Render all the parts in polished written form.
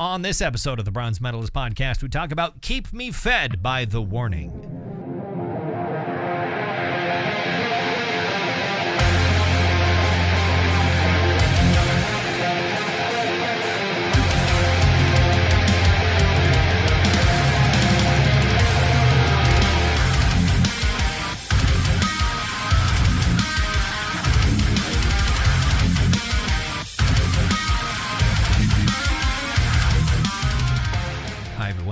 On this episode of the Bronze Metalist Podcast, we talk about Keep Me Fed by The Warning.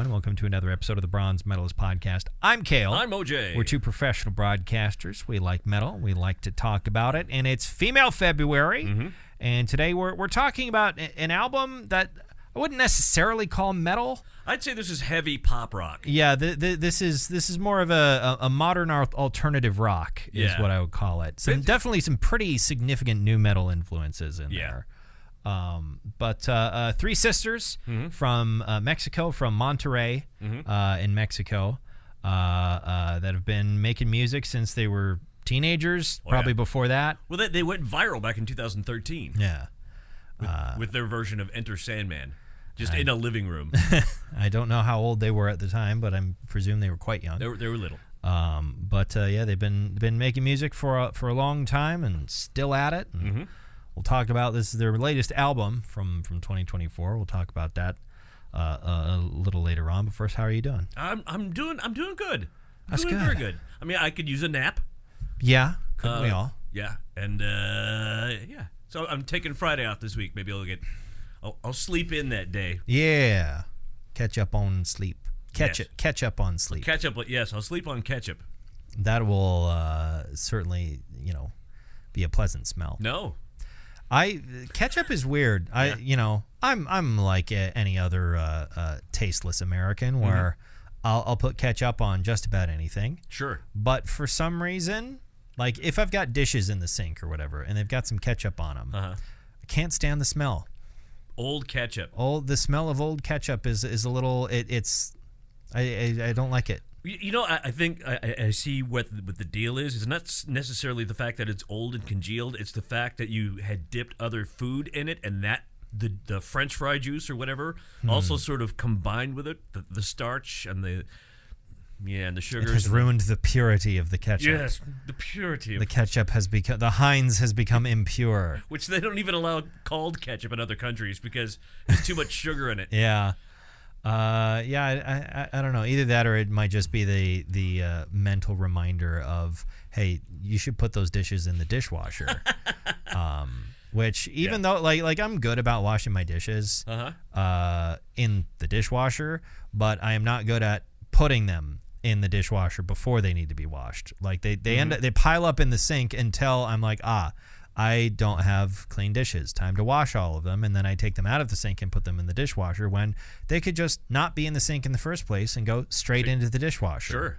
Welcome to another episode of the Bronze Metalist Podcast. I'm Kale. I'm OJ. We're two professional broadcasters. We like metal. We like to talk about it. And it's Female February. Mm-hmm. And today we're talking about an album that I wouldn't necessarily call metal. I'd say this is heavy pop rock. Yeah, this is more of a modern alternative rock is what I would call it. Definitely some pretty significant nu metal influences in there. But three sisters from Mexico, from Monterrey in Mexico, that have been making music since they were teenagers, probably before that. Well, they went viral back in 2013. Yeah. With their version of Enter Sandman, just in a living room. I don't know how old they were at the time, but I presume they were quite young. They were little. They've been making music for a long time and still at it. And we'll talk about this is their latest album from 2024. We'll talk about that a little later on. But first, how are you doing? I'm doing good. That's doing good. Very good. I mean, I could use a nap. Yeah, couldn't we all? Yeah, and yeah. So I'm taking Friday off this week. Maybe I'll sleep in that day. Yeah, catch up on sleep. Catch up on sleep. Catch up. Yes, I'll sleep on ketchup. That will certainly be a pleasant smell. No. Ketchup is weird. I'm like any other tasteless American where I'll put ketchup on just about anything. Sure. But for some reason, like if I've got dishes in the sink or whatever and they've got some ketchup on them, I can't stand the smell. Old ketchup. The smell of old ketchup is a little. I don't like it. I think I see what the deal is. It's not necessarily the fact that it's old and congealed. It's the fact that you had dipped other food in it, and that the French fry juice or whatever also sort of combined with it, the starch and the sugars. It has ruined the purity of the ketchup. Yes, the purity of the ketchup has become Heinz has become impure, which they don't even allow called ketchup in other countries because there's too much sugar in it. Yeah. I don't know. Either that or it might just be the mental reminder of, hey, you should put those dishes in the dishwasher. Which even though like I'm good about washing my dishes in the dishwasher, but I am not good at putting them in the dishwasher before they need to be washed. Like they they pile up in the sink until I'm like, I don't have clean dishes. Time to wash all of them, and then I take them out of the sink and put them in the dishwasher when they could just not be in the sink in the first place and go straight into the dishwasher. Sure.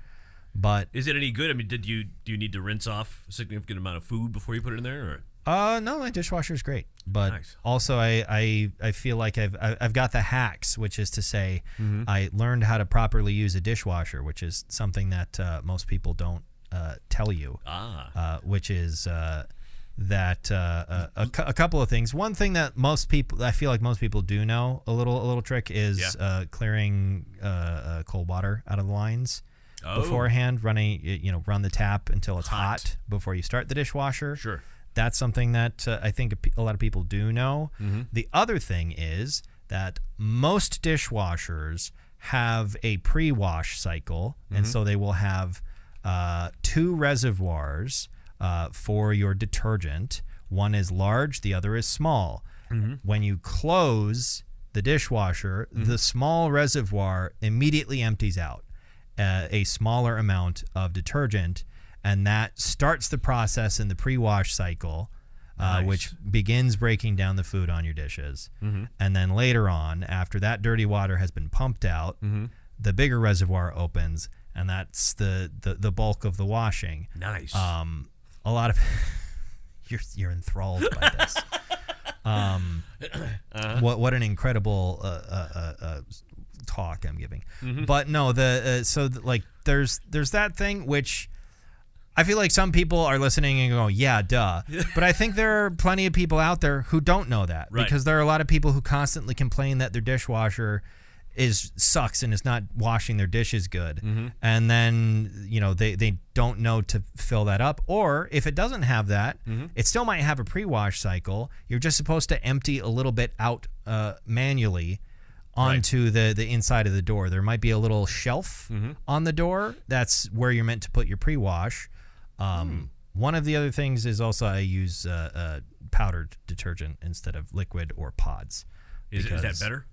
But is it any good? I mean, do you need to rinse off a significant amount of food before you put it in there? Or? No, my dishwasher is great. But nice. Also, I feel like I've got the hacks, which is to say, I learned how to properly use a dishwasher, which is something that most people don't tell you. Which is. That a couple of things. One thing that I feel like most people do know a little trick is clearing cold water out of the lines beforehand. Run the tap until it's hot before you start the dishwasher. Sure, that's something that I think a lot of people do know. The other thing is that most dishwashers have a pre-wash cycle, and so they will have 2 reservoirs. For your detergent. One is large, the other is small. When you close the dishwasher, the small reservoir immediately empties out a smaller amount of detergent, and that starts the process in the pre-wash cycle, which begins breaking down the food on your dishes. And then later on, after that dirty water has been pumped out, the bigger reservoir opens, and that's the bulk of the washing. Nice. A lot of you're enthralled by this. What an incredible talk I'm giving. But no, there's that thing which I feel like some people are listening and go, yeah, duh. But I think there are plenty of people out there who don't know that. Right. Because there are a lot of people who constantly complain that their dishwasher sucks and is not washing their dishes good. And then, they don't know to fill that up. Or if it doesn't have that, it still might have a pre-wash cycle. You're just supposed to empty a little bit out manually onto the inside of the door. There might be a little shelf on the door. That's where you're meant to put your pre-wash. One of the other things is also I use powdered detergent instead of liquid or pods. Is that better?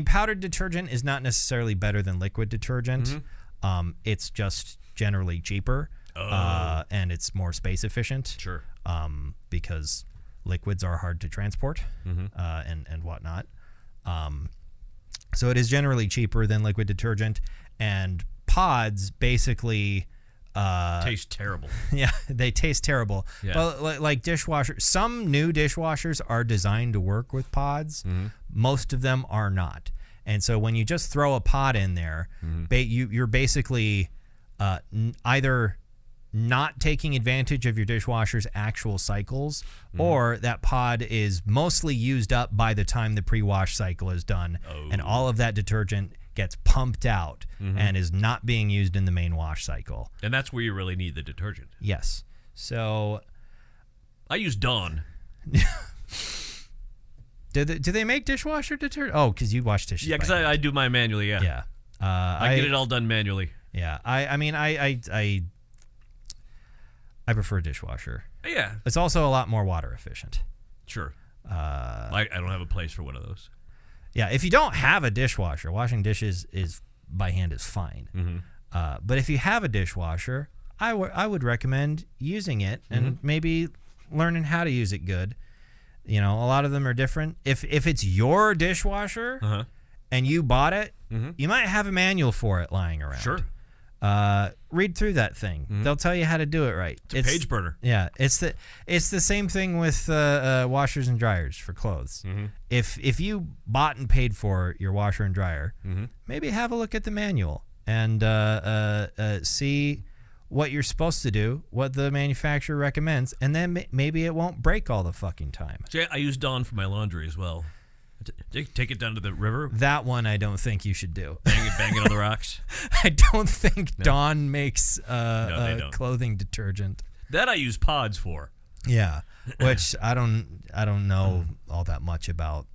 Powdered detergent is not necessarily better than liquid detergent. It's just generally cheaper, and it's more space efficient. Sure. Because liquids are hard to transport and whatnot. So it is generally cheaper than liquid detergent, and pods basically taste terrible. Yeah, they taste terrible. Yeah. But like dishwashers, some new dishwashers are designed to work with pods. Most of them are not. And so when you just throw a pod in there, you're basically either not taking advantage of your dishwasher's actual cycles, or that pod is mostly used up by the time the pre-wash cycle is done, and all of that detergent gets pumped out and is not being used in the main wash cycle. And that's where you really need the detergent. Yes. So I use Dawn. Do they make dishwasher detergent? Oh, because you wash dishes. Yeah, because I do mine manually, yeah. Yeah. I get it all done manually. Yeah. I prefer dishwasher. Yeah. It's also a lot more water efficient. Sure. I don't have a place for one of those. Yeah, if you don't have a dishwasher, washing dishes by hand is fine. But if you have a dishwasher, I would recommend using it and maybe learning how to use it good. A lot of them are different. If it's your dishwasher and you bought it, you might have a manual for it lying around. Sure. Read through that thing. They'll tell you how to do it right. It's a page burner. Yeah, it's the same thing with washers and dryers for clothes. If you bought and paid for your washer and dryer, maybe have a look at the manual and see what you're supposed to do, what the manufacturer recommends, and then maybe it won't break all the fucking time. See, I use Dawn for my laundry as well. Take it down to the river. That one I don't think you should do. Bang it on the rocks. I don't think Dawn makes don't. clothing detergent. That I use pods for. Yeah, which I don't know all that much about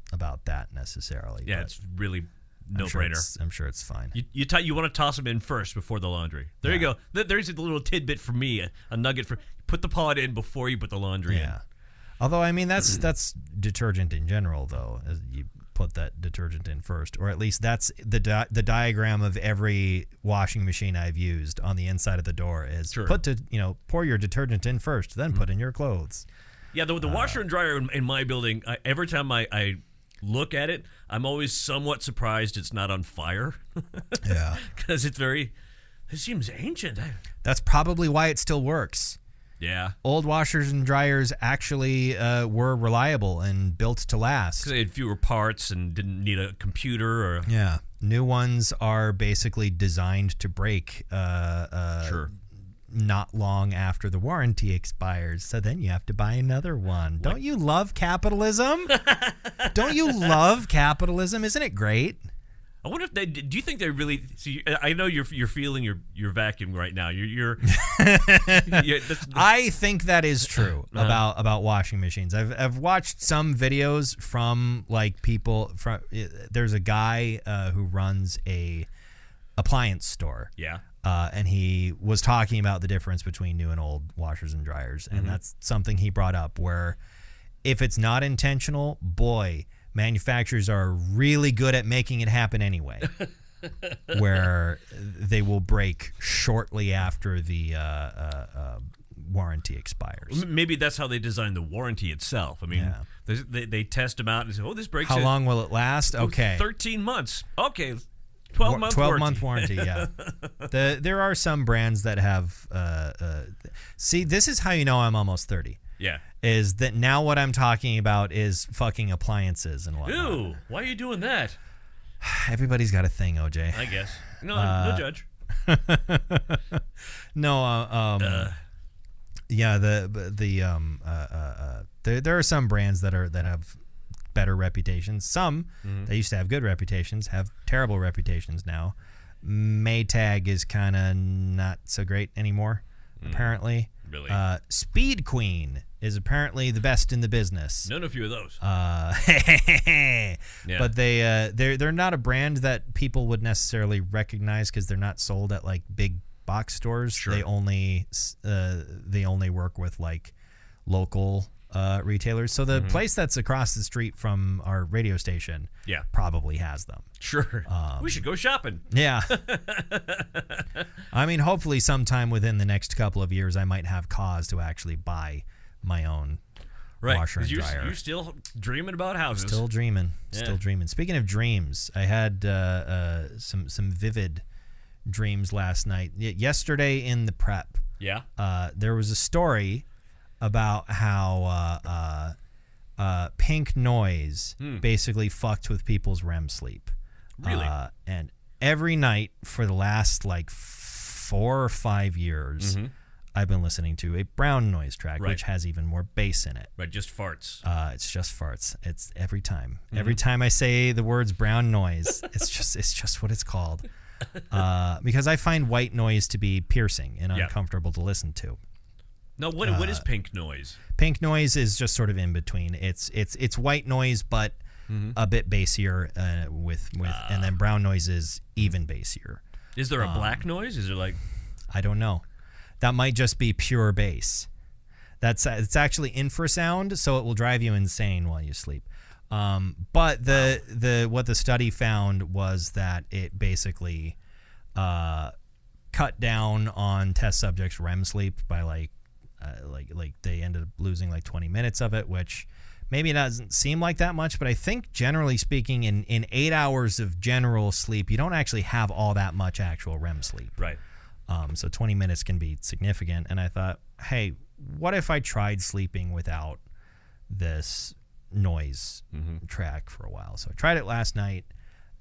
that necessarily. Yeah, it's really no-brainer. I'm sure it's fine. You want to toss them in first before the laundry. There you go. There's a little tidbit for me, a nugget for put the pod in before you put the laundry in. Although, that's detergent in general, though. As you put that detergent in first. Or at least that's the diagram of every washing machine I've used on the inside of the door is pour your detergent in first, then put in your clothes. Yeah, the washer and dryer in my building, every time I look at it, I'm always somewhat surprised it's not on fire. Yeah. Because it seems ancient. That's probably why it still works. Yeah. Old washers and dryers actually were reliable and built to last. Because they had fewer parts and didn't need a computer. Yeah. New ones are basically designed to break not long after the warranty expires. So then you have to buy another one. Don't you love capitalism? Don't you love capitalism? Isn't it great? I wonder if do you think they really see? I know you're feeling your vacuum right now. You're I think that is true about washing machines. I've watched some videos from people from. There's a guy who runs a appliance store. Yeah. And he was talking about the difference between new and old washers and dryers, and that's something he brought up. Where if it's not intentional, boy. Manufacturers are really good at making it happen anyway, where they will break shortly after the warranty expires. Maybe that's how they design the warranty itself. I mean, they test them out and say, "Oh, this breaks." How long will it last? Okay, 13 months. Okay, 12-month 12-month warranty. Yeah, there are some brands that have. See, this is how you know I'm almost 30. Yeah. Is that now what I'm talking about is fucking appliances and whatnot. Ew, why are you doing that? Everybody's got a thing, OJ. I guess. No judge. No, yeah, there are some brands that have better reputations. Some that used to have good reputations have terrible reputations now. Maytag is kind of not so great anymore, apparently. Really? Speed Queen is apparently the best in the business. Known a few of those. Yeah. But they're not a brand that people would necessarily recognize because they're not sold at like big box stores. Sure. They only work with like local retailers. So the place that's across the street from our radio station probably has them. Sure. We should go shopping. Yeah. I mean, hopefully sometime within the next couple of years, I might have cause to actually buy my own washer and dryer. You're still dreaming about houses. Still dreaming. Speaking of dreams, I had some vivid dreams last night. Yesterday in the prep, there was a story about how pink noise basically fucked with people's REM sleep. Really? And every night for the last like 4 or 5 years, I've been listening to a brown noise track, which has even more bass in it. Right, just farts. It's just farts. It's every time. Every time I say the words brown noise, it's just what it's called. Because I find white noise to be piercing and uncomfortable to listen to. Now, what is pink noise? Pink noise is just sort of in between. It's white noise, but a bit bassier and then brown noise is even bassier. Is there a black noise? Is there like... I don't know. That might just be pure bass. It's actually infrasound, so it will drive you insane while you sleep. But what the study found was that it basically cut down on test subjects' REM sleep by like they ended up losing like 20 minutes of it, which maybe it doesn't seem like that much, but I think generally speaking, in 8 hours of general sleep, you don't actually have all that much actual REM sleep. Right. So 20 minutes can be significant. And I thought, hey, what if I tried sleeping without this noise track for a while? So I tried it last night,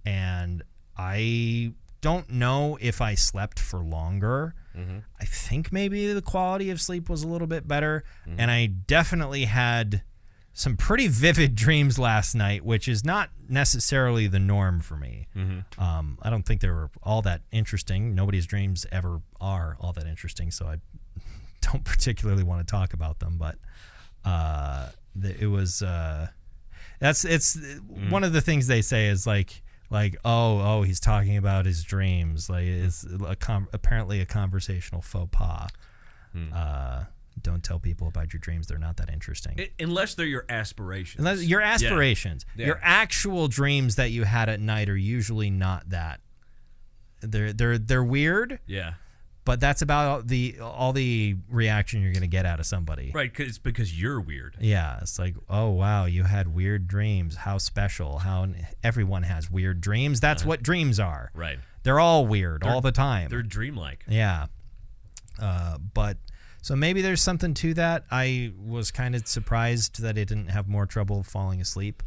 and I don't know if I slept for longer. I think maybe the quality of sleep was a little bit better, and I definitely had some pretty vivid dreams last night, which is not necessarily the norm for me. I don't think they were all that interesting. Nobody's dreams ever are all that interesting, so I don't particularly want to talk about them. But it was it's one of the things they say is like oh he's talking about his dreams, like it's apparently a conversational faux pas. Don't tell people about your dreams. They're not that interesting. Unless they're your aspirations. Unless your aspirations. Yeah. Your actual dreams that you had at night are usually not that. They're weird. Yeah. But that's about all the reaction you're going to get out of somebody. Right, because you're weird. Yeah, it's like, oh, wow, you had weird dreams. How special. How everyone has weird dreams. That's what dreams are. Right. They're all weird all the time. They're dreamlike. Yeah. But so maybe there's something to that. I was kind of surprised that it didn't have more trouble falling asleep.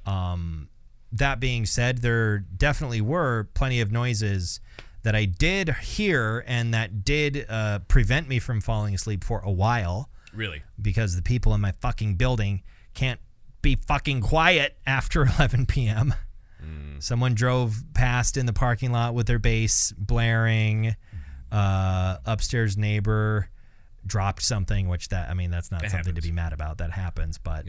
That being said, there definitely were plenty of noises that I did hear and that did prevent me from falling asleep for a while. Really? Because the people in my fucking building can't be fucking quiet after 11 p.m. Someone drove past in the parking lot with their bass blaring. Upstairs neighbor dropped something, which that's not something happens to be mad about. That happens. But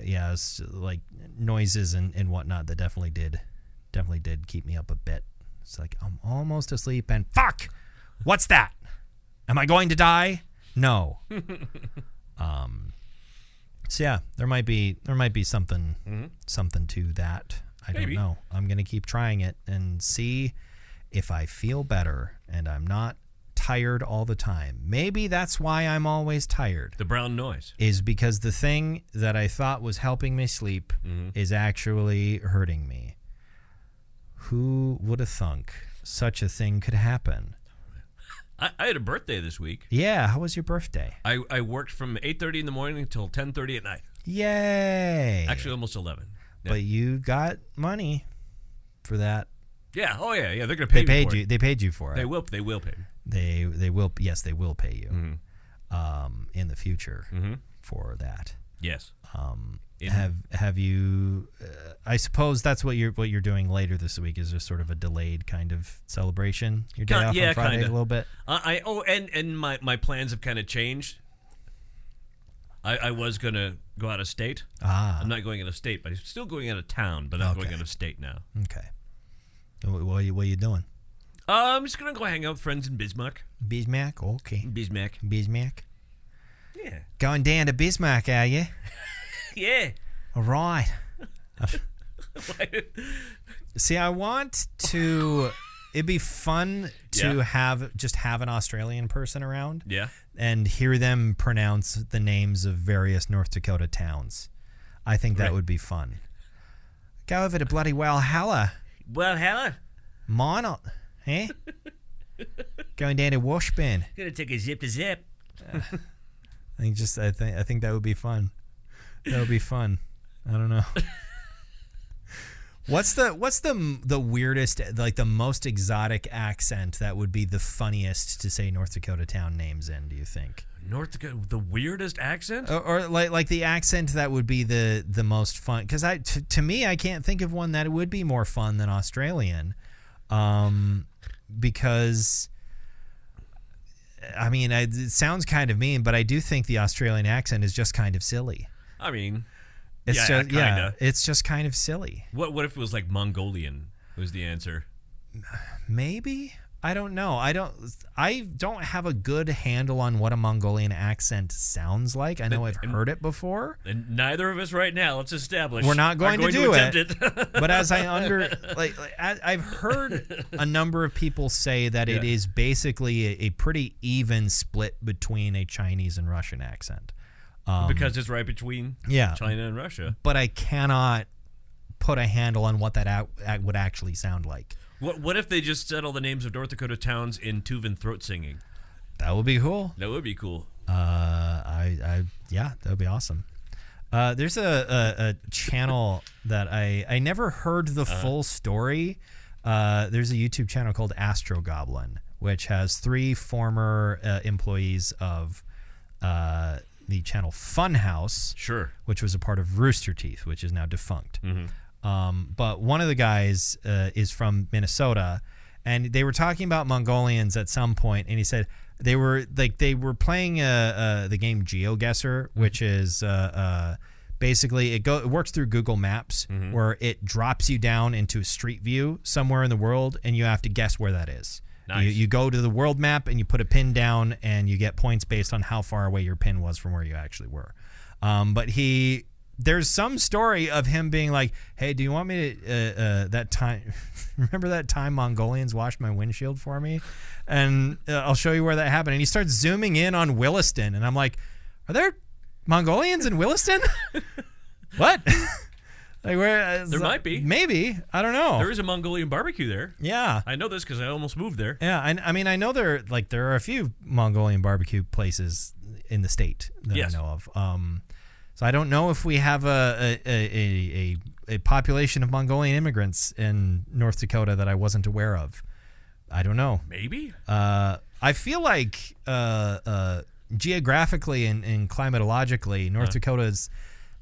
it's like noises and whatnot that definitely did keep me up a bit. It's like I'm almost asleep and fuck, what's that? Am I going to die? No. So yeah, there might be something to that. I don't know. I'm gonna keep trying it and see if I feel better and I'm not tired all the time. Maybe that's why I'm always tired. The brown noise is because the thing that I thought was helping me sleep is actually hurting me. Who would have thunk such a thing could happen? I had a birthday this week. Yeah, how was your birthday? I worked from 8:30 in the morning until 10:30 at night. Yay! Actually, almost 11. Yeah. But you got money for that. Yeah. Oh yeah. Yeah. They're gonna pay me for it. They paid you for it. They will pay me. They will. Yes, they will pay you Mm-hmm. in the future for that. Yes. Have you? I suppose that's what you're doing later this week. Is just sort of a delayed kind of celebration. Your day off on Friday kinda. a little bit. And my plans have kind of changed. I was gonna go out of state. I'm not going out of state, but I'm still going out of town. But I'm going out of state now. Okay. What are you doing? I'm just gonna go hang out with friends in Bismarck. Bismarck. Okay. Bismarck. Yeah. Going down to Bismarck, are you? Yeah. All right. See, I want to. It'd be fun to have an Australian person around. Yeah. And hear them pronounce the names of various North Dakota towns. I think that would be fun. Go over to bloody Walhalla. Walhalla? Minot, eh? Going down to Washburn. Gonna take a zip to zip. I think that would be fun. That would be fun. I don't know. What's the weirdest, like the most exotic accent that would be the funniest to say North Dakota town names in, do you think? North Dakota, the weirdest accent? Or like the accent that would be the most fun? Because to me, I can't think of one that would be more fun than Australian. Because, I mean, it sounds kind of mean, but I do think the Australian accent is just kind of silly. I mean... It's it's just kind of silly. What if it was like Mongolian was the answer? Maybe. I don't know. I don't have a good handle on what a Mongolian accent sounds like. I know I've heard it before. And neither of us right now, let's establish. We're not going to do it. But as I've heard a number of people say that it is basically a pretty even split between a Chinese and Russian accent. Because it's right between China and Russia. But I cannot put a handle on what that would actually sound like. What if they just said all the names of North Dakota towns in Tuvan throat singing? That would be cool. That would be cool. That would be awesome. There's a channel that I never heard the full story. There's a YouTube channel called Astro Goblin, which has 3 former employees of the channel Funhouse, which was a part of Rooster Teeth, which is now defunct. But one of the guys is from Minnesota, and they were talking about Mongolians at some point, and he said they were playing the game GeoGuessr, which is basically it works through Google Maps, where it drops you down into a street view somewhere in the world, and you have to guess where that is. Nice. You go to the world map and you put a pin down and you get points based on how far away your pin was from where you actually were. But there's some story of him being like, hey, do you want me to, that time, remember that time Mongolians washed my windshield for me? And I'll show you where that happened. And he starts zooming in on Williston. And I'm like, are there Mongolians in Williston? What? Like there might be. Maybe. I don't know. There is a Mongolian barbecue there. Yeah. I know this because I almost moved there. Yeah. I mean, I know there are a few Mongolian barbecue places in the state that I know of. So I don't know if we have a population of Mongolian immigrants in North Dakota that I wasn't aware of. I don't know. Maybe. I feel like geographically and climatologically, North Dakota is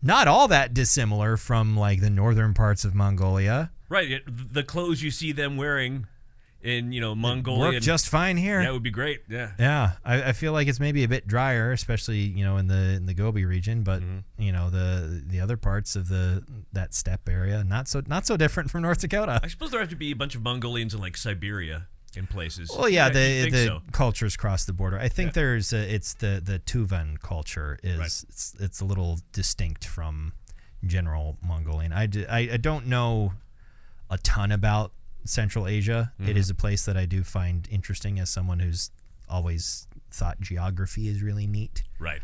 not all that dissimilar from like the northern parts of Mongolia. Right. The clothes you see them wearing in, Mongolia. Work just fine here. That would be great. Yeah. Yeah. I feel like it's maybe a bit drier, especially, in the Gobi region, but the other parts of that steppe area, not so different from North Dakota. I suppose there have to be a bunch of Mongolians in like Siberia in places. Well, yeah, the cultures cross the border. I think there's it's the Tuvan culture is it's a little distinct from general Mongolian. I don't know a ton about Central Asia. It is a place that I do find interesting as someone who's always thought geography is really neat. Right.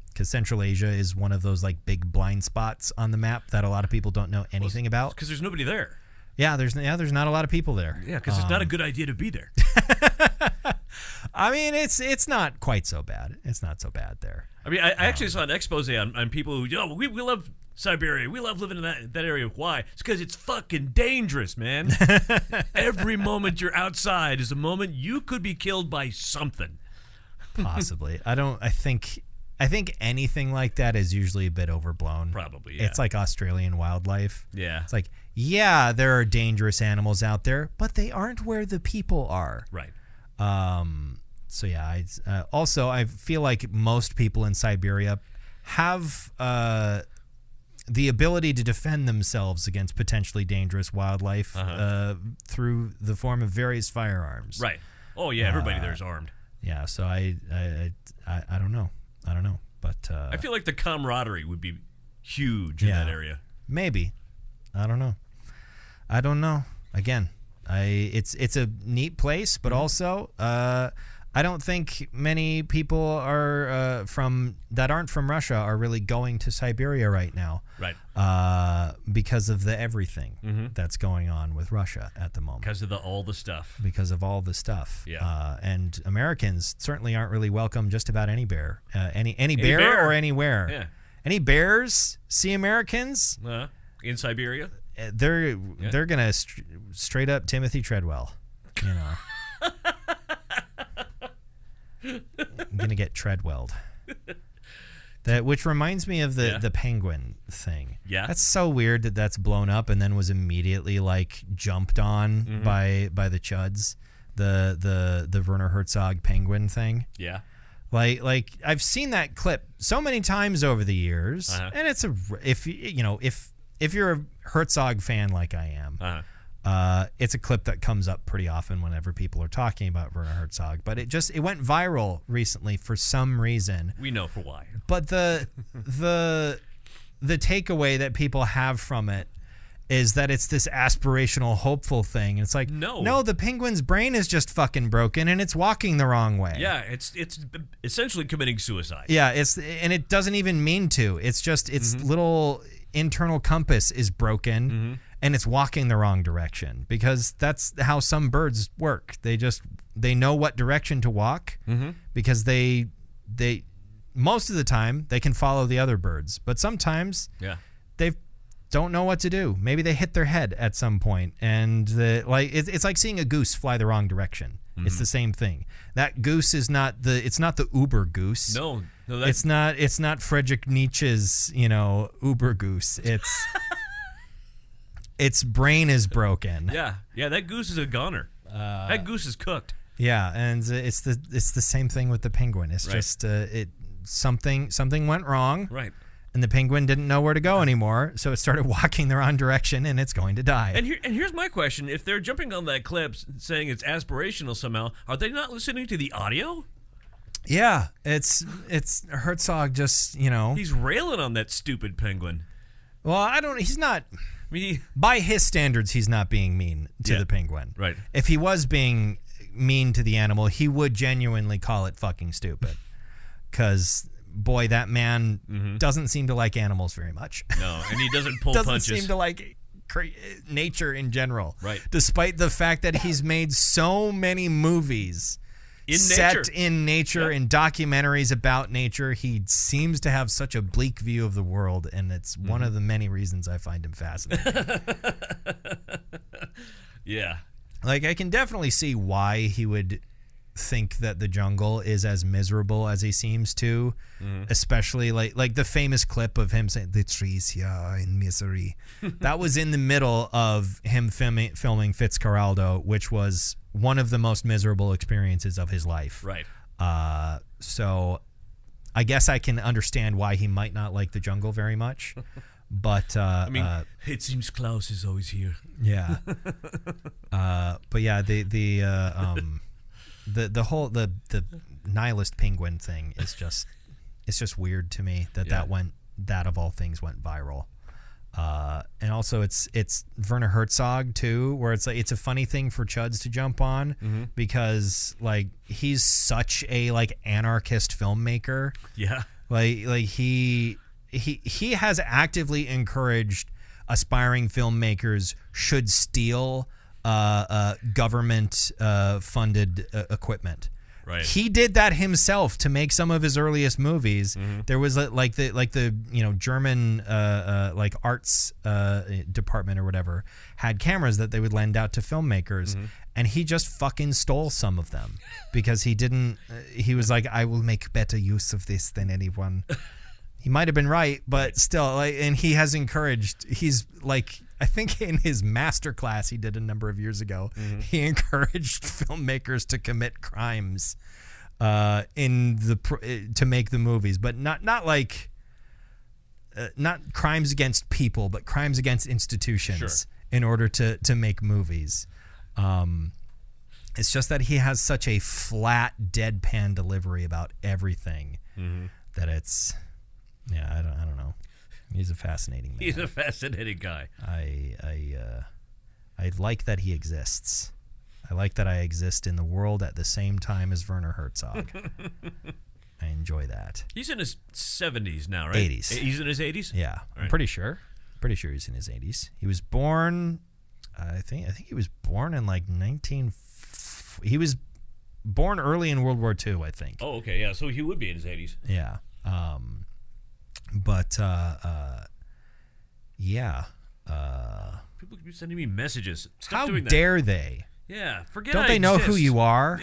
Because Central Asia is one of those like big blind spots on the map that a lot of people don't know anything about. Because there's nobody there. Yeah, there's not a lot of people there. Yeah, because it's not a good idea to be there. I mean, it's not quite so bad. It's not so bad there. I mean, I actually saw an expose on people who, we love Siberia. We love living in that area. Why? It's because it's fucking dangerous, man. Every moment you're outside is a moment you could be killed by something. Possibly. I think anything like that is usually a bit overblown. Probably, yeah. It's like Australian wildlife. Yeah. It's like, yeah, there are dangerous animals out there, but they aren't where the people are. Right. So yeah, also I feel like most people in Siberia have the ability to defend themselves against potentially dangerous wildlife through the form of various firearms. Right. Oh yeah, everybody there's armed. Yeah. So I don't know. But I feel like the camaraderie would be huge in that area. Maybe. I don't know. Again, it's a neat place, but also I don't think many people are aren't from Russia are really going to Siberia right now. Right. Because of the everything that's going on with Russia at the moment. Because of all the stuff. Because of all the stuff. Yeah. And Americans certainly aren't really welcome just about any bear. Any bear or anywhere. Yeah. Any bears see Americans? In Siberia? They're gonna straight up Timothy Treadwell. You know. I'm gonna get Treadwelled. Which reminds me of the penguin thing. Yeah, that's so weird that's blown up and then was immediately like jumped on by the Chuds. The Werner Herzog penguin thing. Yeah, like I've seen that clip so many times over the years, and it's if you're a Herzog fan like I am. It's a clip that comes up pretty often whenever people are talking about Werner Herzog, but it went viral recently for some reason. We know for why. But the takeaway that people have from it is that it's this aspirational, hopeful thing. It's like, no, the penguin's brain is just fucking broken and it's walking the wrong way. Yeah, it's essentially committing suicide. Yeah, and it doesn't even mean to. It's just its little internal compass is broken. And it's walking the wrong direction because that's how some birds work. They know what direction to walk because they most of the time they can follow the other birds, but sometimes they don't know what to do. Maybe they hit their head at some point, and it's like seeing a goose fly the wrong direction. It's the same thing. That goose is it's not the Uber goose. No, it's not Friedrich Nietzsche's Uber goose. Its brain is broken. Yeah, that goose is a goner. That goose is cooked. Yeah, and it's the same thing with the penguin. It's just something went wrong. Right. And the penguin didn't know where to go anymore, so it started walking the wrong direction, and it's going to die. And here's my question: if they're jumping on that clip saying it's aspirational somehow, are they not listening to the audio? Yeah, it's Herzog. Just he's railing on that stupid penguin. Well, he's not. By his standards, he's not being mean to the penguin. Right. If he was being mean to the animal, he would genuinely call it fucking stupid. Because, boy, that man doesn't seem to like animals very much. No, and he doesn't pull doesn't punches. Doesn't seem to like nature in general. Right. Despite the fact that he's made so many movies set in nature and documentaries about nature, he seems to have such a bleak view of the world, and it's one of the many reasons I find him fascinating. Yeah. Like, I can definitely see why he would think that the jungle is as miserable as he seems to, especially like the famous clip of him saying, "The trees here are in misery." That was in the middle of him filming Fitzcarraldo, which was one of the most miserable experiences of his life. Right. So I guess I can understand why he might not like the jungle very much. But it seems Klaus is always here. Yeah. But yeah, the whole nihilist penguin thing is just weird to me that of all things went viral. And also it's Werner Herzog too, where it's like it's a funny thing for Chuds to jump on because like he's such a like anarchist filmmaker. Yeah. Like he has actively encouraged aspiring filmmakers should steal government funded equipment. Right. He did that himself to make some of his earliest movies. There was like the German like arts department or whatever had cameras that they would lend out to filmmakers, and he just fucking stole some of them because he didn't. He was like, I will make better use of this than anyone. He might have been right, but still, like, and he has encouraged. He's like, I think in his master class he did a number of years ago, he encouraged filmmakers to commit crimes, to make the movies, but not like, not crimes against people, but crimes against institutions in order to make movies. It's just that he has such a flat, deadpan delivery about everything that it's. Yeah, I don't know. He's a fascinating man. He's a fascinating guy. I like that he exists. I like that I exist in the world at the same time as Werner Herzog. I enjoy that. He's in his 70s now, right? 80s. He's in his 80s? Yeah, I'm pretty sure. Pretty sure he's in his 80s. He was born. I think he was born in like 19. He was born early in World War II, I think. Oh, okay, yeah. So he would be in his 80s. Yeah. But yeah. People keep sending me messages. Stop doing that. How dare they? Yeah, forget. Don't they know who you are?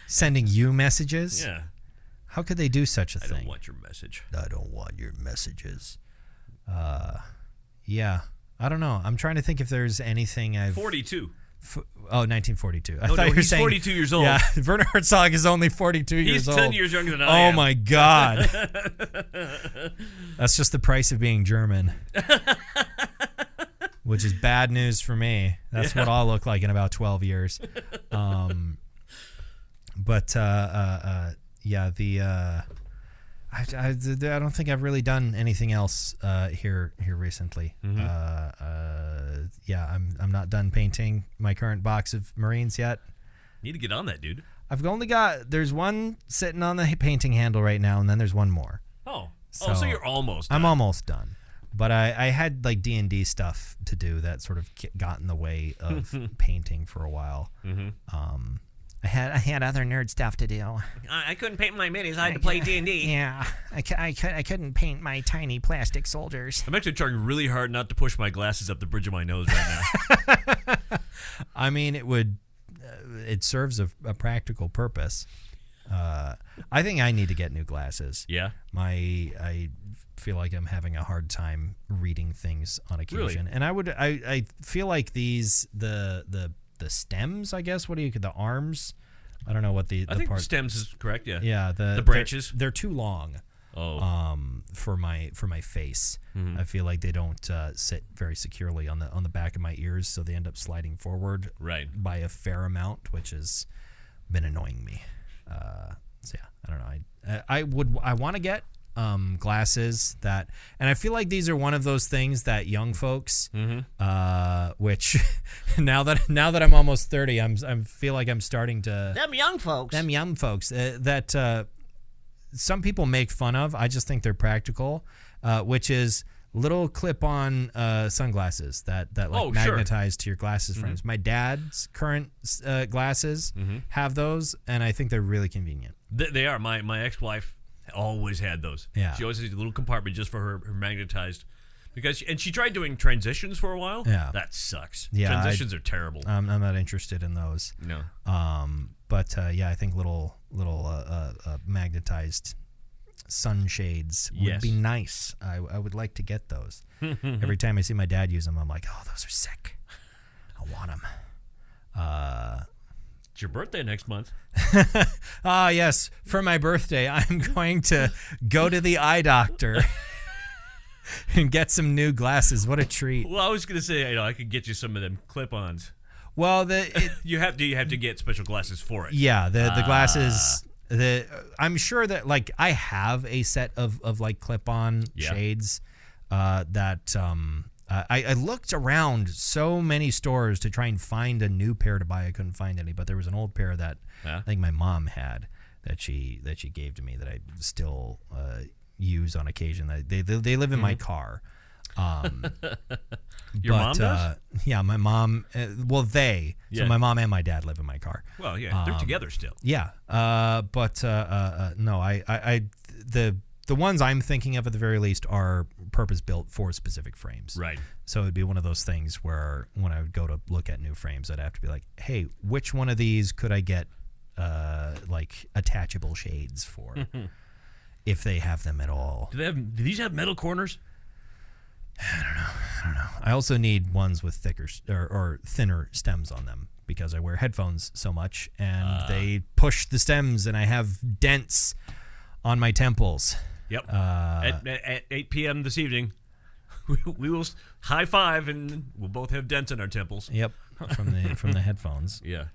Sending you messages? Yeah. How could they do such a thing? I don't want your message. I don't want your messages. Yeah. I don't know. I'm trying to think if there's anything I've... 42. 1942. I thought you were saying 42 years old. Yeah, Werner Herzog is only 42 years old. He's 10 years younger than I am. Oh my God. That's just the price of being German. Which is bad news for me. That's what I'll look like in about 12 years. I don't think I've really done anything else here recently. I'm not done painting my current box of Marines yet. Need to get on that, dude. There's one sitting on the painting handle right now, and then there's one more. So you're almost done. I'm almost done. But I had like D&D stuff to do that sort of got in the way of painting for a while. I had other nerd stuff to do. I couldn't paint my minis. I had to play D&D. Yeah, I couldn't paint my tiny plastic soldiers. I'm actually trying really hard not to push my glasses up the bridge of my nose right now. I mean, it serves a practical purpose. I think I need to get new glasses. Yeah. I feel like I'm having a hard time reading things on occasion, really? And I feel like the stems, I guess. The arms? I don't know what the I think part. stems is correct. Yeah. Yeah. The branches. They're too long. For my face. I feel like they don't sit very securely on the back of my ears, so they end up sliding forward by a fair amount, which has been annoying me. So yeah, I don't know. I want to get glasses that, and I feel like these are one of those things that young folks, which now that I'm almost 30, I feel like I'm starting to them young folks that some people make fun of. I just think they're practical, which is little clip-on sunglasses that magnetize to your glasses frames. My dad's current glasses have those, and I think they're really convenient. They are. My ex-wife always had those. Yeah. She always had a little compartment just for her magnetized. And she tried doing transitions for a while. Yeah. That sucks. Yeah, Transitions are terrible. I'm not interested in those. No. But I think little magnetized sunshades would be nice. I would like to get those. Every time I see my dad use them, I'm like, oh, those are sick. I want them. It's your birthday next month. Yes. For my birthday, I'm going to go to the eye doctor and get some new glasses. What a treat. Well, I was going to say, I could get you some of them clip-ons. Well, you have to get special glasses for it. Yeah, the glasses. I'm sure that like I have a set of like clip-on shades that I looked around so many stores to try and find a new pair to buy. I couldn't find any, but there was an old pair that I think my mom had that she gave to me that I still use on occasion. They live in my car. Your mom does? Yeah, my mom. They. Yeah. So my mom and my dad live in my car. Well, yeah, they're together still. Yeah. No, the ones I'm thinking of at the very least are purpose built for specific frames. Right. So it'd be one of those things where when I would go to look at new frames, I'd have to be like, hey, which one of these could I get like attachable shades for, if they have them at all? Do these have metal corners? I don't know. I also need ones with thicker or thinner stems on them because I wear headphones so much and they push the stems and I have dents on my temples. Yep. At 8 p.m. this evening, we will high five and we'll both have dents in our temples. Yep. From the headphones. Yeah.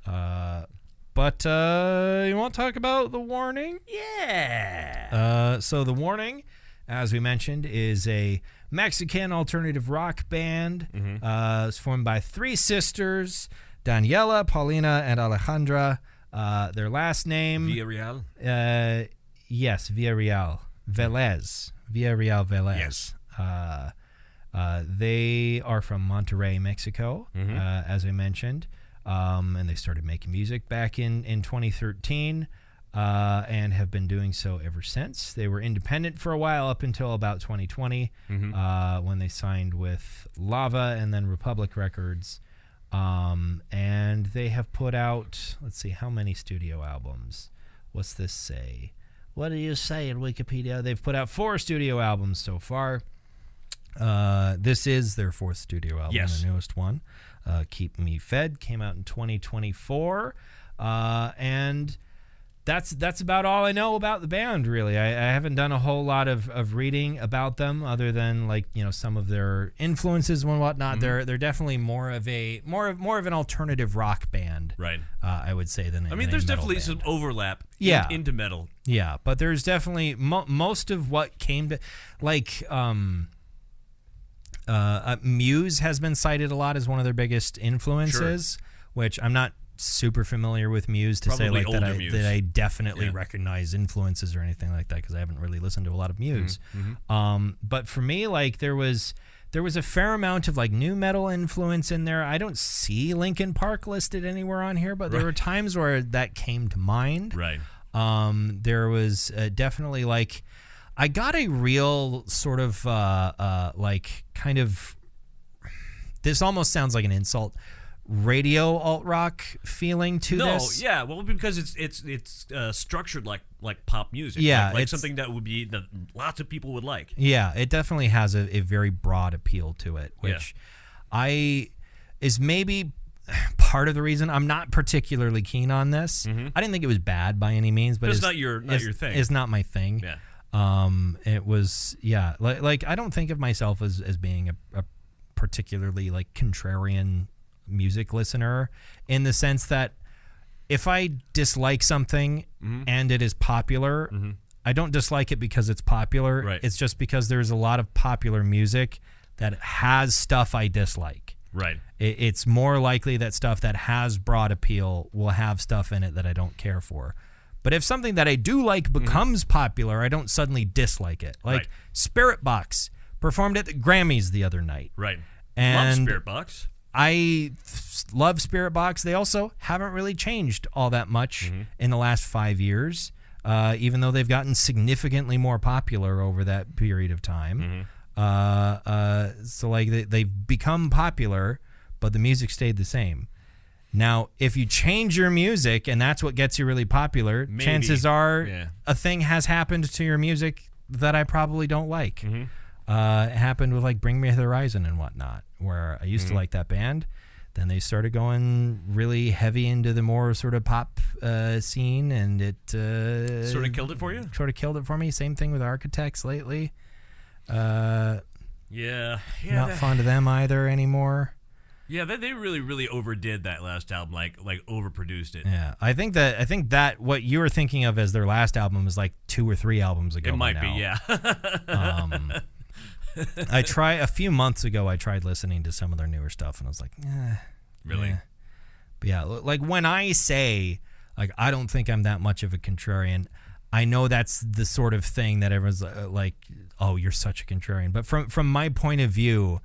But you want to talk about the warning? Yeah. So the warning, as we mentioned, is a Mexican alternative rock band. It's formed by three sisters, Daniela, Paulina, and Alejandra. Their last name... Villarreal? Yes, Villarreal. Velez. Yes. They are from Monterrey, Mexico, as I mentioned. And they started making music back in 2013 and have been doing so ever since. They were independent for a while up until about 2020 when they signed with Lava and then Republic Records. And they have put out, let's see, how many studio albums? What's this say? What do you say in Wikipedia? They've put out 4 studio albums so far. This is their 4th studio album, yes. The newest one. Keep Me Fed came out in 2024. And that's about all I know about the band, really. I haven't done a whole lot of reading about them other than, like, you know, some of their influences and whatnot. They're definitely more of an alternative rock band, right? I would say than there's definitely band. some overlap into metal. Yeah, but there's definitely most of what came to, like, Muse has been cited a lot as one of their biggest influences, which I'm not super familiar with Muse to Probably say like that I definitely recognize influences or anything like that because I haven't really listened to a lot of Muse. But for me, like there was a fair amount of like new metal influence in there. I don't see Linkin Park listed anywhere on here, but there were times where that came to mind. Right. There was definitely like I got a real sort of like kind of, this almost sounds like an insult, radio alt rock feeling to this. No, yeah, well, because it's structured like pop music. Yeah, like something that would be that lots of people would like. Yeah, it definitely has a very broad appeal to it, which is maybe part of the reason I'm not particularly keen on this. I didn't think it was bad by any means, but it's not your thing. It's not my thing. Yeah. It was like I don't think of myself as being a particularly like contrarian music listener in the sense that if I dislike something and it is popular, I don't dislike it because it's popular. Right. It's just because there's a lot of popular music that has stuff I dislike. Right. It's more likely that stuff that has broad appeal will have stuff in it that I don't care for. But if something that I do like becomes popular, I don't suddenly dislike it. Like Spirit Box performed at the Grammys the other night. Right. And love Spirit Box. I love Spirit Box. They also haven't really changed all that much in the last 5 years, even though they've gotten significantly more popular over that period of time. So like they've become popular, but the music stayed the same. Now, if you change your music and that's what gets you really popular, chances are a thing has happened to your music that I probably don't like. It happened with like Bring Me the Horizon and whatnot, where I used to like that band. Then they started going really heavy into the more sort of pop scene, and it sort of killed it for you? Sort of killed it for me. Same thing with Architects lately. Not fond of them either anymore. Yeah, they really overdid that last album, like overproduced it. Yeah, I think that what you were thinking of as their last album is like 2 or 3 albums ago. It might be, yeah. A few months ago, I tried listening to some of their newer stuff, and I was like, really? Yeah. But yeah, like when I say, like, I don't think I'm that much of a contrarian, I know that's the sort of thing that everyone's like, oh, you're such a contrarian. But from my point of view,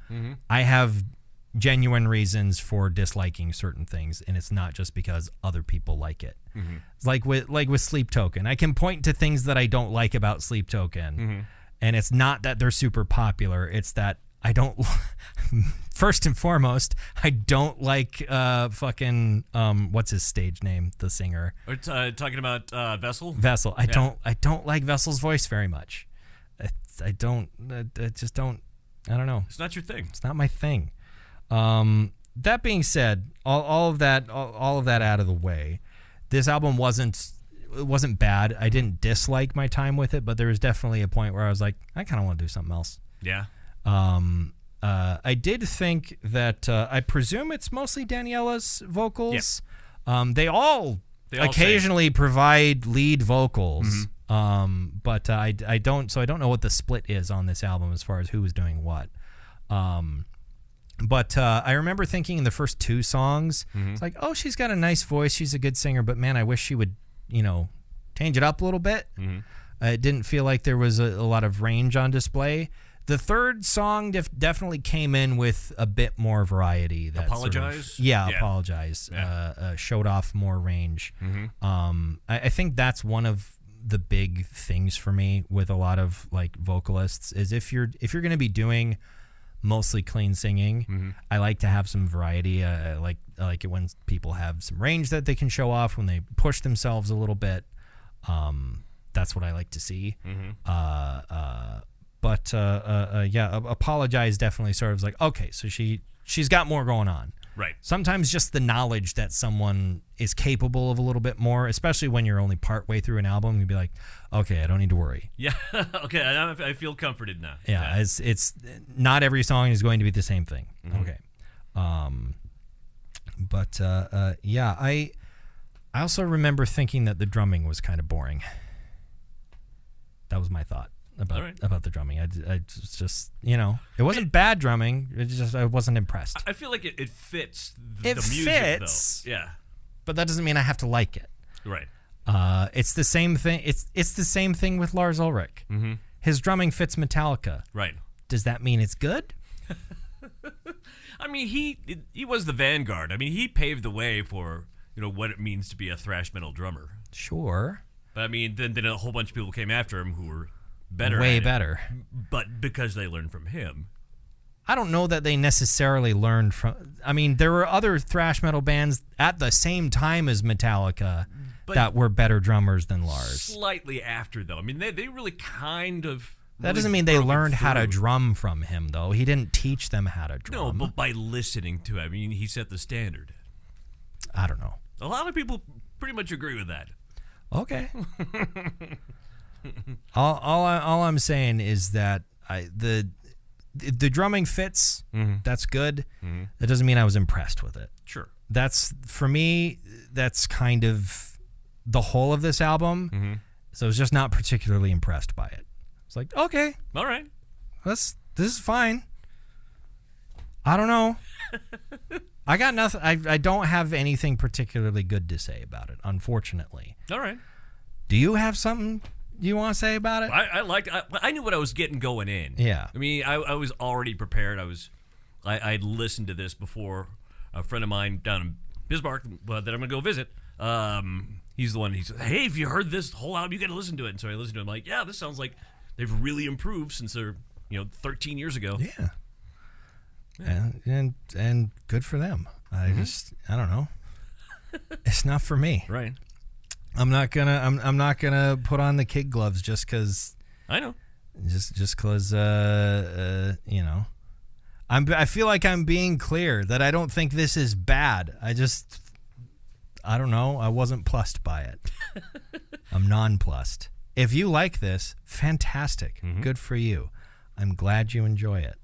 I have genuine reasons for disliking certain things, and it's not just because other people like it. It's like with Sleep Token. I can point to things that I don't like about Sleep Token, and it's not that they're super popular. It's that I don't. First and foremost, I don't like fucking what's his stage name? The singer. We're talking about Vessel. Vessel. I don't like Vessel's voice very much. I just don't. I don't know. It's not your thing. It's not my thing. That being said, all of that out of the way, this album wasn't bad. I didn't dislike my time with it, but there was definitely a point where I was like, I kind of want to do something else. Yeah. I did think that I presume it's mostly Daniela's vocals. Yeah. They all occasionally provide lead vocals. But I don't know what the split is on this album as far as who was doing what. But I remember thinking in the first 2 songs, it's like, oh, she's got a nice voice. She's a good singer, but man, I wish she would, change it up a little bit. It didn't feel like there was a lot of range on display. The 3rd song definitely came in with a bit more variety. That Apologize? Sort of, Apologize. Yeah. Showed off more range. I think that's one of the big things for me with a lot of like vocalists is if you're going to be doing mostly clean singing, I like to have some variety. I like it when people have some range that they can show off when they push themselves a little bit. That's what I like to see. But Apologize definitely sort of like, okay, so she's got more going on. Right. Sometimes just the knowledge that someone is capable of a little bit more, especially when you're only partway through an album, you'd be like, okay, I don't need to worry. Yeah. Okay. I feel comforted now. Yeah. It's not every song is going to be the same thing. Okay. I also remember thinking that the drumming was kind of boring. That was my thought about the drumming. I just, it wasn't bad drumming. It just, I wasn't impressed. I feel like it fits the music, fits, though. Yeah. But that doesn't mean I have to like it. Right. It's the same thing. It's the same thing with Lars Ulrich. His drumming fits Metallica. Right. Does that mean it's good? I mean, he was the vanguard. I mean, he paved the way for what it means to be a thrash metal drummer. Sure. But I mean, then a whole bunch of people came after him who were better. Way better. But because they learned from him. I don't know that they necessarily learned from. I mean, there were other thrash metal bands at the same time as Metallica that were better drummers than Lars. Slightly after, though. I mean, they really kind of. That doesn't mean they learned how to drum from him, though. He didn't teach them how to drum. No, but by listening to him, I mean, he set the standard. I don't know. A lot of people pretty much agree with that. Okay. all I'm saying is that the drumming fits. That's good. That doesn't mean I was impressed with it. Sure. That's for me. That's kind of the whole of this album. So I was just not particularly impressed by it. It's like, okay, all right, this is fine. I don't know. I got nothing. I don't have anything particularly good to say about it, unfortunately. All right. Do you have something you want to say about it? I knew what I was getting going in. Yeah. I mean, I was already prepared. I'd listened to this before. A friend of mine down in Bismarck that I'm going to go visit, he's the one, he said, hey, have you heard this whole album? You got to listen to it. And so I listened to it. I'm like, yeah, this sounds like they've really improved since they're 13 years ago. Yeah. And good for them. I don't know. It's not for me. Right. I'm not gonna put on the kid gloves just because. I know. Just because I feel like I'm being clear that I don't think this is bad. I don't know. I wasn't plussed by it. I'm nonplussed. If you like this, fantastic. Good for you. I'm glad you enjoy it.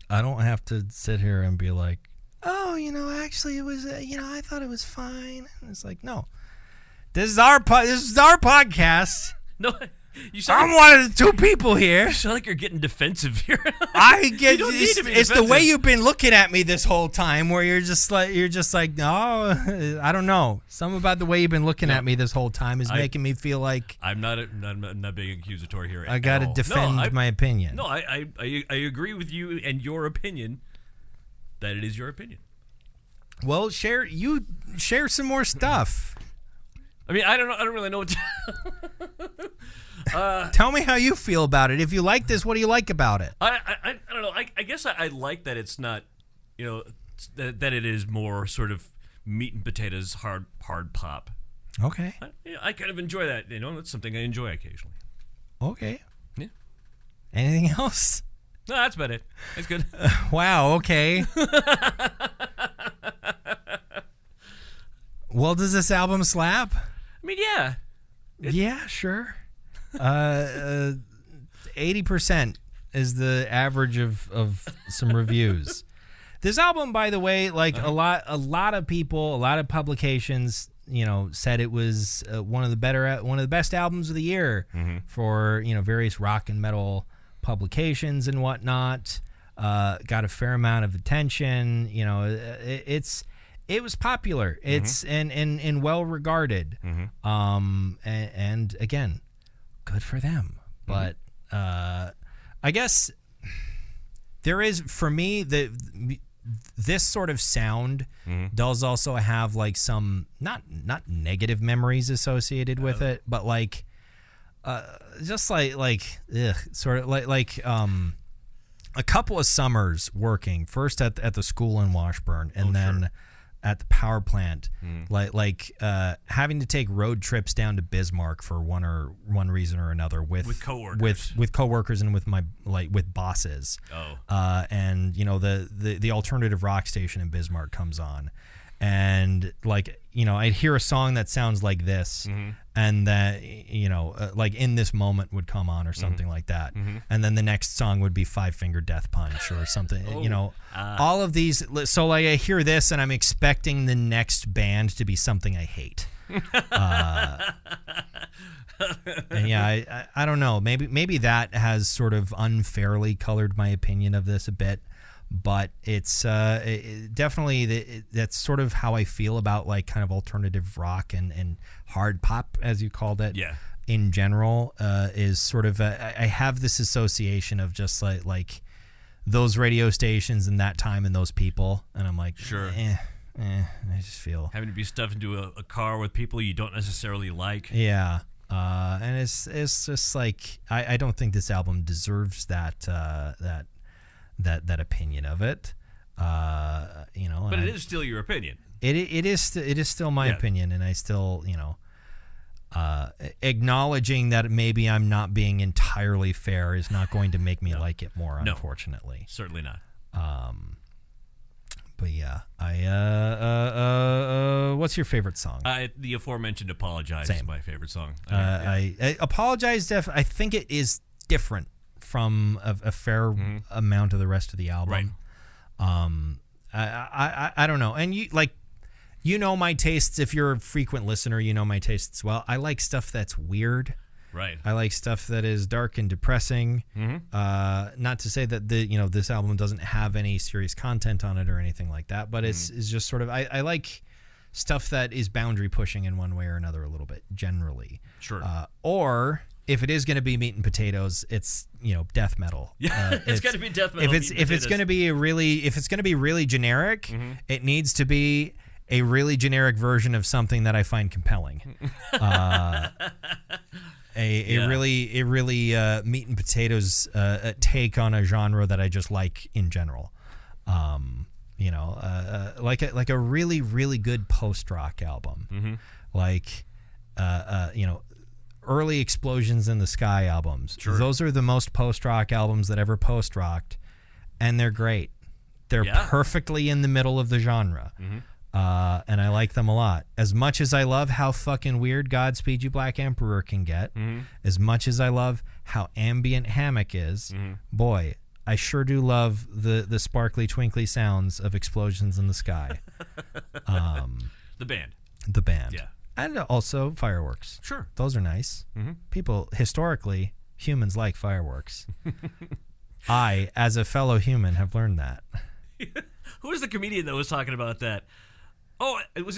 I don't have to sit here and be like, oh, actually it was, I thought it was fine. And it's like, no, this is our podcast. No, I'm one of the two people here. You sound like you're getting defensive here. I get You don't need to be it's the defensive. way you've been looking at me this whole time, where you're just like, no, I don't know. Something about the way you've been looking at me this whole time is making me feel like I'm not being accusatory here. I got to defend my opinion. No, I agree with you and your opinion that it is your opinion. Well, share some more stuff. I mean, I don't really know what to Tell me how you feel about it. If you like this, what do you like about it? I don't know. I guess I like that it's not, that it is more sort of meat and potatoes, hard pop. Okay. I kind of enjoy that. That's something I enjoy occasionally. Okay. Yeah. Anything else? No, that's about it. That's good. Wow. Okay. Well, does this album slap? I mean, yeah. Yeah, sure. 80% is the average of some reviews. This album, by the way, like a lot of people, a lot of publications, said it was one of the best albums of the year for various rock and metal publications and whatnot. Got a fair amount of attention. It was popular. It's and well regarded. And again, good for them. But I guess there is, for me, this sort of sound does also have like some not negative memories associated with it, but like just like sort of like a couple of summers working first at the school in Washburn and then at the power plant, like having to take road trips down to Bismarck for one reason or another with coworkers, with coworkers and with with bosses. And the alternative rock station in Bismarck comes on, and I'd hear a song that sounds like this, and that like In This Moment would come on or something like that, and then the next song would be Five Finger Death Punch or something. All of these. So like I hear this and I'm expecting the next band to be something I hate. And yeah, I don't know. Maybe that has sort of unfairly colored my opinion of this a bit. But it's definitely that's sort of how I feel about like kind of alternative rock and hard pop, as you called it. Yeah. In general, is sort of I have this association of just like those radio stations and that time and those people, and I'm like, sure. I just feel having to be stuffed into a car with people you don't necessarily like. Yeah. And it's just like I don't think this album deserves that opinion of it, But it is still your opinion. It is still my opinion, and I still acknowledging that maybe I'm not being entirely fair is not going to make me like it more. Unfortunately, certainly not. But yeah, what's your favorite song? The aforementioned "Apologize" is my favorite song. I Apologize. I think it is different from a fair amount of the rest of the album. Right. I don't know. And you know my tastes. If you're a frequent listener, you know my tastes well. I like stuff that's weird. Right. I like stuff that is dark and depressing. Not to say that this album doesn't have any serious content on it or anything like that, but it's just sort of I like stuff that is boundary pushing in one way or another a little bit generally. Sure. Or if it is going to be meat and potatoes, it's death metal. Yeah, it's got to be death metal. If it's going to be really generic, it needs to be a really generic version of something that I find compelling. A really meat and potatoes take on a genre that I just like in general. Like a really, really good post-rock album. Early Explosions in the Sky albums. Sure. Those are the most post-rock albums that ever post-rocked, and they're great. They're perfectly in the middle of the genre. And I like them a lot. As much as I love how fucking weird Godspeed You Black Emperor can get, as much as I love how ambient Hammock is, boy, I sure do love the sparkly, twinkly sounds of Explosions in the Sky. The band. The band. Yeah. And also fireworks. Sure. Those are nice. People, historically, humans like fireworks. I, as a fellow human, have learned that. Who was the comedian that was talking about that? Oh, was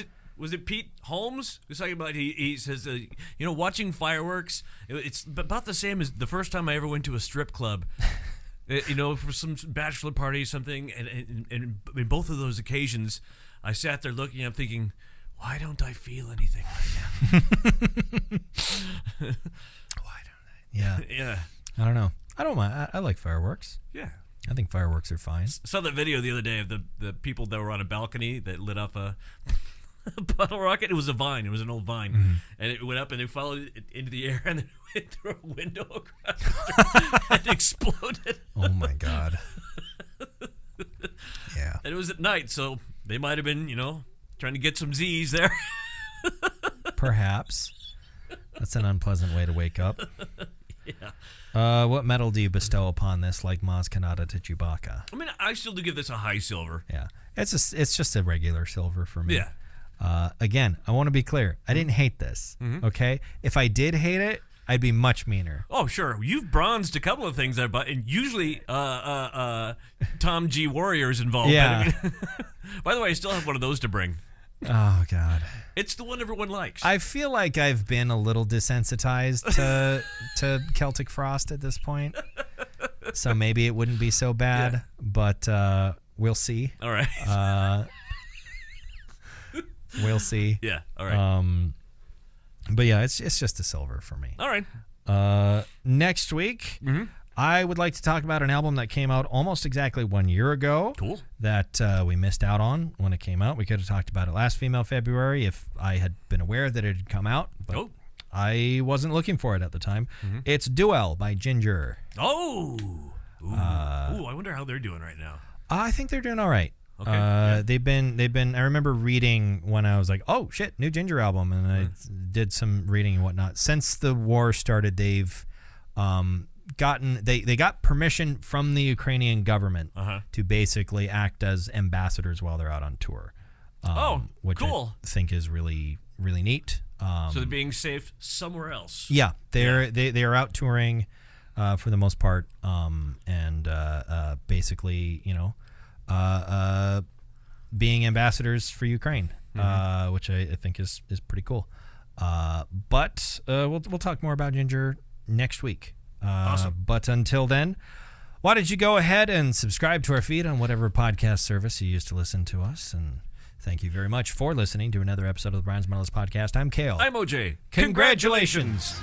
it Pete Holmes? He was talking about, he says, watching fireworks, it's about the same as the first time I ever went to a strip club. For some bachelor party or something, and in both of those occasions, I sat there looking, I'm thinking, why don't I feel anything right now? Why don't I? Yeah. Yeah. I don't know. I don't mind. I like fireworks. Yeah. I think fireworks are fine. Saw that video the other day of the people that were on a balcony that lit up a bottle rocket. It was a vine. It was an old vine. And it went up and it followed it into the air and then went through a window across and exploded. Oh, my God. Yeah. And it was at night, so they might have been, trying to get some Z's there. Perhaps. That's an unpleasant way to wake up. Yeah. What medal do you bestow upon this, like Maz Kanata to Chewbacca? I mean, I still do give this a high silver. Yeah. It's just a regular silver for me. Yeah. Again, I want to be clear. I didn't hate this, okay? If I did hate it, I'd be much meaner. Oh, sure. You've bronzed a couple of things, and usually Tom G. Warrior is involved. Yeah. By the way, I still have one of those to bring. Oh, God. It's the one everyone likes. I feel like I've been a little desensitized to Celtic Frost at this point. So maybe it wouldn't be so bad, but we'll see. All right. We'll see. Yeah, all right. But yeah, it's just a silver for me. All right. Next week, I would like to talk about an album that came out almost exactly 1 year ago. Cool. That we missed out on when it came out. We could have talked about it last Female February if I had been aware that it had come out. But I wasn't looking for it at the time. It's Duel by Ginger. Oh. Ooh, I wonder how they're doing right now. I think they're doing all right. Okay. They've been. I remember reading when I was like, "Oh shit, new Ginger album," and I did some reading and whatnot. Since the war started, they've they got permission from the Ukrainian government to basically act as ambassadors while they're out on tour. Which cool. I think is really really neat. So they're being safe somewhere else. Yeah, they are out touring for the most part, and basically, being ambassadors for Ukraine, which I think is pretty cool. But we'll talk more about Ginger next week. Awesome. But until then, why don't you go ahead and subscribe to our feed on whatever podcast service you use to listen to us. And thank you very much for listening to another episode of the Brian's Metalist Podcast. I'm Kale. I'm OJ. Congratulations.